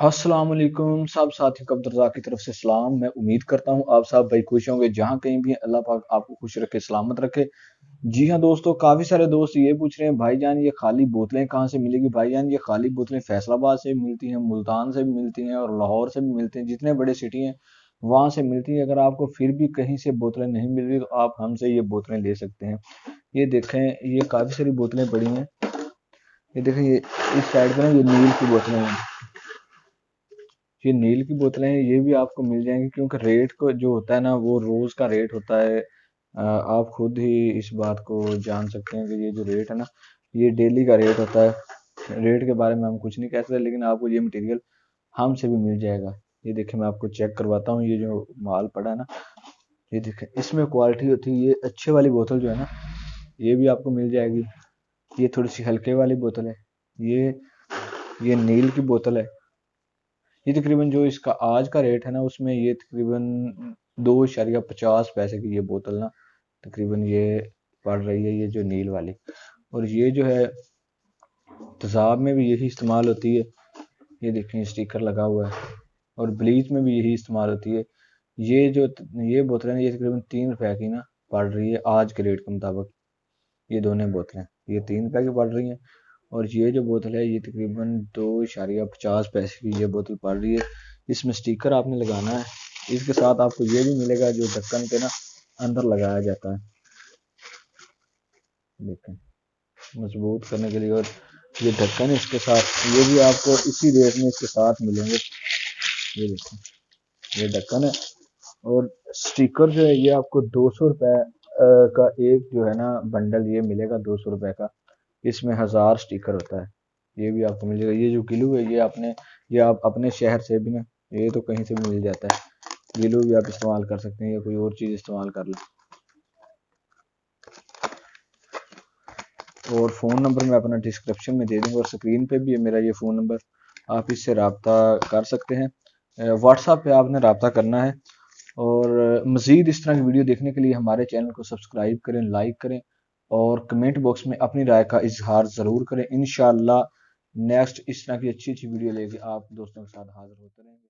अस्सलाम वालेकुम सब साथी को अब्दुल रज़ाक की तरफ से सलाम। मैं उम्मीद करता हूँ आप सब भाई खुश होंगे। जहाँ कहीं भी हैं, अल्लाह पाक आपको खुश रखे, सलामत रखे। जी हाँ दोस्तों, काफ़ी सारे दोस्त ये पूछ रहे हैं भाईजान ये खाली बोतलें कहाँ से मिलेगी। भाईजान ये खाली बोतलें फैसलाबाद से भी मिलती हैं, मुल्तान से भी मिलती हैं और लाहौर से भी मिलती हैं। जितने बड़े सिटी हैं वहाँ से मिलती हैं। अगर आपको फिर भी कहीं से बोतलें नहीं मिल रही तो आप हमसे ये बोतलें ले सकते हैं। ये देखें, ये काफ़ी सारी बोतलें पड़ी हैं। ये देखें, ये इस साइड पे ना ये नील की बोतलें हैं। ये नील की बोतलें हैं, ये भी आपको मिल जाएंगी क्योंकि रेट को जो होता है ना वो रोज का रेट होता है। आप खुद ही इस बात को जान सकते हैं कि ये जो रेट है ना ये डेली का रेट होता है। रेट के बारे में हम कुछ नहीं कह सकते, लेकिन आपको ये मटेरियल हमसे भी मिल जाएगा। ये देखिए, मैं आपको चेक करवाता हूँ। ये जो माल पड़ा है ना, ये देखिए, इसमें क्वालिटी होती है। ये अच्छे वाली बोतल जो है ना ये भी आपको मिल जाएगी। ये थोड़ी सी हल्के वाली बोतल है। ये ये नील की बोतल है। ये तकरीबन जो इसका आज का रेट है ना उसमें ये तकरीबन 2.50 पैसे की ये बोतल ना तकरीबन ये पड़ रही है, ये जो नील वाली। और ये जो है तेज़ाब में भी यही इस्तेमाल होती है। ये देखें, स्टिकर लगा हुआ है। और ब्लीच में भी यही इस्तेमाल होती है। ये जो ये बोतलें ये तकरीबन 3 रुपए की ना पड़ रही है आज के रेट के मुताबिक। ये दोनों बोतलें ये 3 रुपए की पड़ रही हैं। और ये जो बोतल है ये तकरीबन 2.50 पैसे की ये बोतल पड़ रही है। इसमें स्टिकर आपने लगाना है। इसके साथ आपको ये भी मिलेगा जो ढक्कन के ना अंदर लगाया जाता है। देखें, मजबूत करने के लिए। और ये ढक्कन है इसके साथ, ये भी आपको इसी रेट में इसके साथ मिलेंगे। ये देखें, ये ढक्कन है। और स्टिकर जो है ये आपको 200 रुपए का एक जो है ना बंडल ये मिलेगा, 200 रुपए का। इसमें 1000 स्टिकर होता है। ये भी आपको मिल जाएगा। ये जो ग्लू है ये आप अपने शहर से भी ना ये तो कहीं से भी मिल जाता है। ग्लू भी आप इस्तेमाल कर सकते हैं या कोई और चीज़ इस्तेमाल कर लें। और फ़ोन नंबर मैं अपना डिस्क्रिप्शन में दे दूंगा और स्क्रीन पे भी है मेरा ये फ़ोन नंबर। आप इससे रब्ता कर सकते हैं। व्हाट्सएप पे आपने रब्ता करना है। और मज़ीद इस तरह की वीडियो देखने के लिए हमारे चैनल को सब्सक्राइब करें, लाइक करें और कमेंट बॉक्स में अपनी राय का इजहार ज़रूर करें। इंशाअल्लाह नेक्स्ट इस तरह की अच्छी अच्छी वीडियो लेके आप दोस्तों के साथ हाजिर होते रहेंगे।